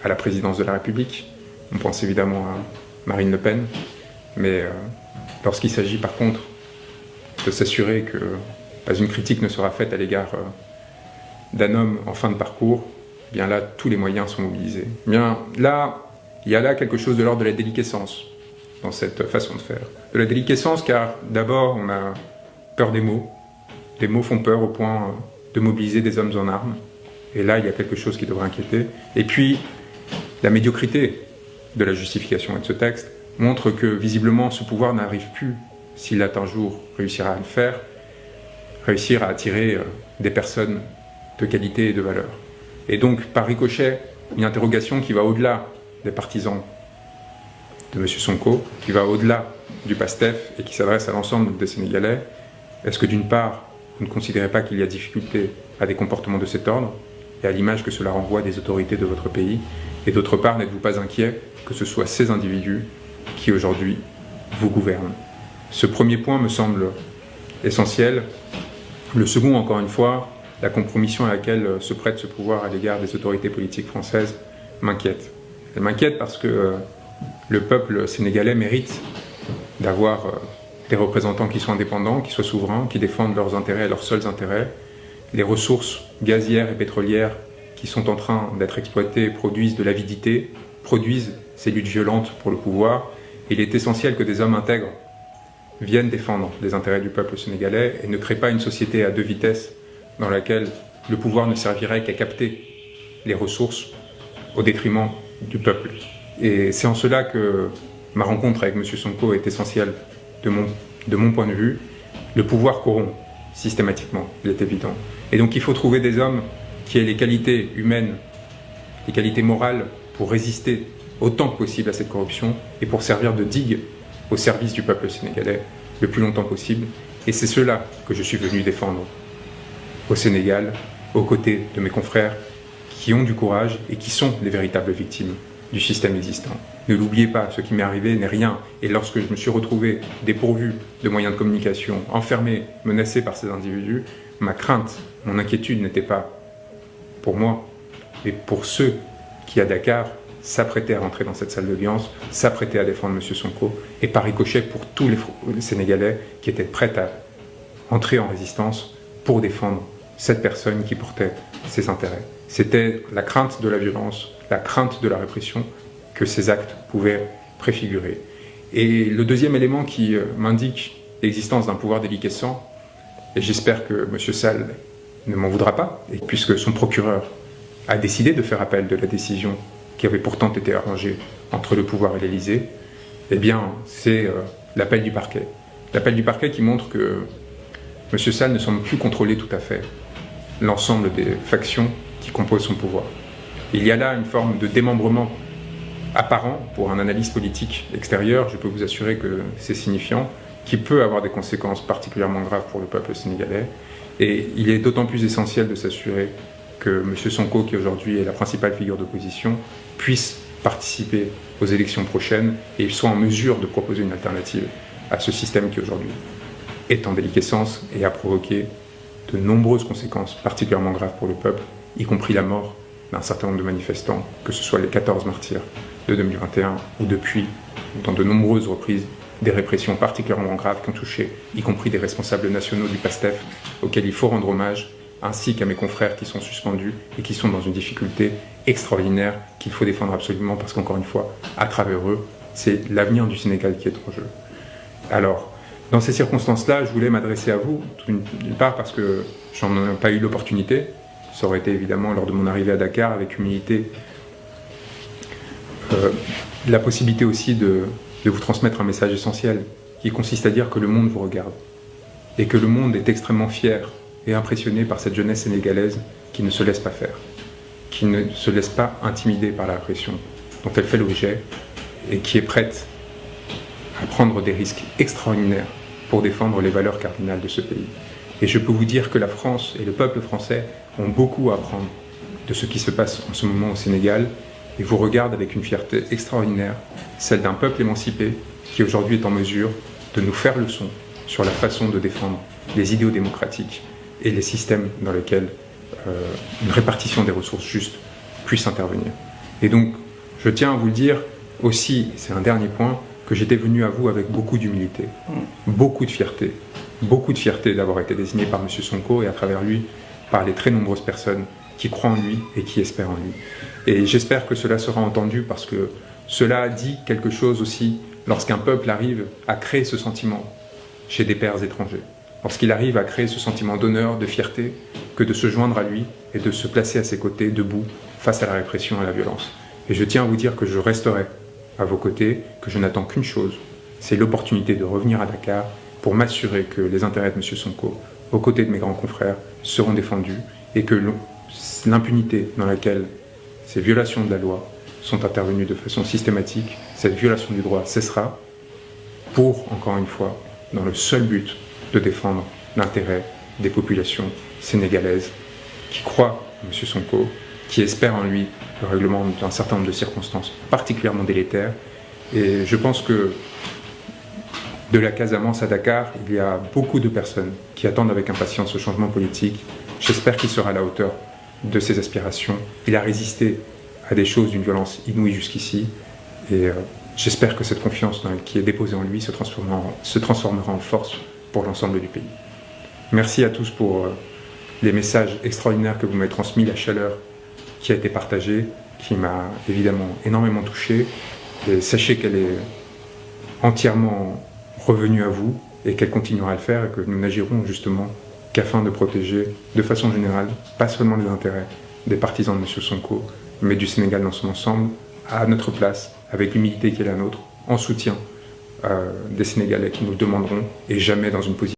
à la présidence de la République. On pense évidemment à Marine Le Pen, mais lorsqu'il s'agit par contre de s'assurer que pas une critique ne sera faite à l'égard d'un homme en fin de parcours, eh bien là, tous les moyens sont mobilisés. Eh bien là, il y a là quelque chose de l'ordre de la déliquescence dans cette façon de faire. De la déliquescence car d'abord, on a peur des mots. Les mots font peur au point de mobiliser des hommes en armes. Et là, il y a quelque chose qui devrait inquiéter. Et puis, la médiocrité de la justification de ce texte montre que, visiblement, ce pouvoir n'arrive plus, s'il a un jour réussira à le faire, réussir à attirer des personnes de qualité et de valeur. Et donc, par ricochet, une interrogation qui va au-delà des partisans de M. Sonko, qui va au-delà du PASTEF et qui s'adresse à l'ensemble des Sénégalais. Est-ce que d'une part, vous ne considérez pas qu'il y a difficulté à des comportements de cet ordre et à l'image que cela renvoie des autorités de votre pays? Et d'autre part, n'êtes-vous pas inquiet que ce soit ces individus qui aujourd'hui vous gouvernent? Ce premier point me semble essentiel. Le second, encore une fois, la compromission à laquelle se prête ce pouvoir à l'égard des autorités politiques françaises m'inquiète. Elle m'inquiète parce que le peuple sénégalais mérite d'avoir des représentants qui soient indépendants, qui soient souverains, qui défendent leurs intérêts et leurs seuls intérêts. Les ressources gazières et pétrolières qui sont en train d'être exploitées produisent de l'avidité, produisent ces luttes violentes pour le pouvoir. Il est essentiel que des hommes intègres viennent défendre les intérêts du peuple sénégalais et ne créent pas une société à deux vitesses dans laquelle le pouvoir ne servirait qu'à capter les ressources au détriment du peuple. Et c'est en cela que ma rencontre avec M. Sonko est essentielle de mon point de vue. Le pouvoir corrompt systématiquement, il est évident. Et donc il faut trouver des hommes qui aient les qualités humaines, les qualités morales pour résister autant que possible à cette corruption et pour servir de digue au service du peuple sénégalais le plus longtemps possible. Et c'est cela que je suis venu défendre au Sénégal, aux côtés de mes confrères qui ont du courage et qui sont les véritables victimes du système existant. Ne l'oubliez pas, ce qui m'est arrivé n'est rien. Et lorsque je me suis retrouvé dépourvu de moyens de communication, enfermé, menacé par ces individus, ma crainte, mon inquiétude n'était pas pour moi, mais pour ceux qui, à Dakar, s'apprêtaient à rentrer dans cette salle d'audience, s'apprêtaient à défendre M. Sonko, et par ricochet pour tous les Sénégalais qui étaient prêts à entrer en résistance pour défendre cette personne qui portait ses intérêts. C'était la crainte de la violence, la crainte de la répression que ces actes pouvaient préfigurer. Et le deuxième élément qui m'indique l'existence d'un pouvoir déliquescent, et j'espère que M. Sall ne m'en voudra pas, et puisque son procureur a décidé de faire appel de la décision qui avait pourtant été arrangée entre le pouvoir et l'Élysée, eh bien, c'est l'appel du parquet. L'appel du parquet qui montre que M. Sall ne semble plus contrôler tout à fait l'ensemble des factions qui composent son pouvoir. Il y a là une forme de démembrement apparent pour un analyste politique extérieur. Je peux vous assurer que c'est signifiant, qui peut avoir des conséquences particulièrement graves pour le peuple sénégalais. Et il est d'autant plus essentiel de s'assurer que M. Sonko, qui aujourd'hui est la principale figure d'opposition, puisse participer aux élections prochaines et soit en mesure de proposer une alternative à ce système qui aujourd'hui est en déliquescence et a provoqué de nombreuses conséquences particulièrement graves pour le peuple, y compris la mort d'un certain nombre de manifestants, que ce soit les 14 martyrs de 2021 ou depuis, dans de nombreuses reprises, des répressions particulièrement graves qui ont touché, y compris des responsables nationaux du PASTEF, auxquels il faut rendre hommage, ainsi qu'à mes confrères qui sont suspendus et qui sont dans une difficulté extraordinaire qu'il faut défendre absolument parce qu'encore une fois, à travers eux, c'est l'avenir du Sénégal qui est en jeu. Alors, dans ces circonstances-là, je voulais m'adresser à vous, d'une part parce que j'en ai pas eu l'opportunité, ça aurait été évidemment lors de mon arrivée à Dakar avec humilité, la possibilité aussi de vous transmettre un message essentiel qui consiste à dire que le monde vous regarde et que le monde est extrêmement fier et impressionné par cette jeunesse sénégalaise qui ne se laisse pas faire, qui ne se laisse pas intimider par la répression dont elle fait l'objet et qui est prête à prendre des risques extraordinaires pour défendre les valeurs cardinales de ce pays. Et je peux vous dire que la France et le peuple français ont beaucoup à apprendre de ce qui se passe en ce moment au Sénégal et vous regardent avec une fierté extraordinaire, celle d'un peuple émancipé qui aujourd'hui est en mesure de nous faire leçon sur la façon de défendre les idéaux démocratiques et les systèmes dans lesquels une répartition des ressources justes puisse intervenir. Et donc, je tiens à vous le dire aussi, c'est un dernier point, que j'étais venu à vous avec beaucoup d'humilité, beaucoup de fierté d'avoir été désigné par M. Sonko et à travers lui, par les très nombreuses personnes qui croient en lui et qui espèrent en lui. Et j'espère que cela sera entendu parce que cela dit quelque chose aussi lorsqu'un peuple arrive à créer ce sentiment chez des pairs étrangers, lorsqu'il arrive à créer ce sentiment d'honneur, de fierté, que de se joindre à lui et de se placer à ses côtés, debout, face à la répression et à la violence. Et je tiens à vous dire que je resterai à vos côtés, que je n'attends qu'une chose, c'est l'opportunité de revenir à Dakar pour m'assurer que les intérêts de M. Sonko, aux côtés de mes grands confrères, seront défendus et que l'impunité dans laquelle ces violations de la loi sont intervenues de façon systématique, cette violation du droit cessera pour, encore une fois, dans le seul but de défendre l'intérêt des populations sénégalaises qui croient en M. Sonko, qui espèrent en lui le règlement d'un certain nombre de circonstances particulièrement délétères. Et je pense que de la Casamance à Dakar, il y a beaucoup de personnes qui attendent avec impatience ce changement politique. J'espère qu'il sera à la hauteur de ses aspirations. Il a résisté à des choses d'une violence inouïe jusqu'ici. Et j'espère que cette confiance qui est déposée en lui se transformera en force pour l'ensemble du pays. Merci à tous pour les messages extraordinaires que vous m'avez transmis, la chaleur qui a été partagée, qui m'a évidemment énormément touché. Et sachez qu'elle est entièrement revenue à vous et qu'elle continuera à le faire et que nous n'agirons justement qu'afin de protéger de façon générale, pas seulement les intérêts des partisans de M. Sonko, mais du Sénégal dans son ensemble, à notre place, avec l'humilité qui est la nôtre, en soutien des Sénégalais qui nous le demanderont et jamais dans une position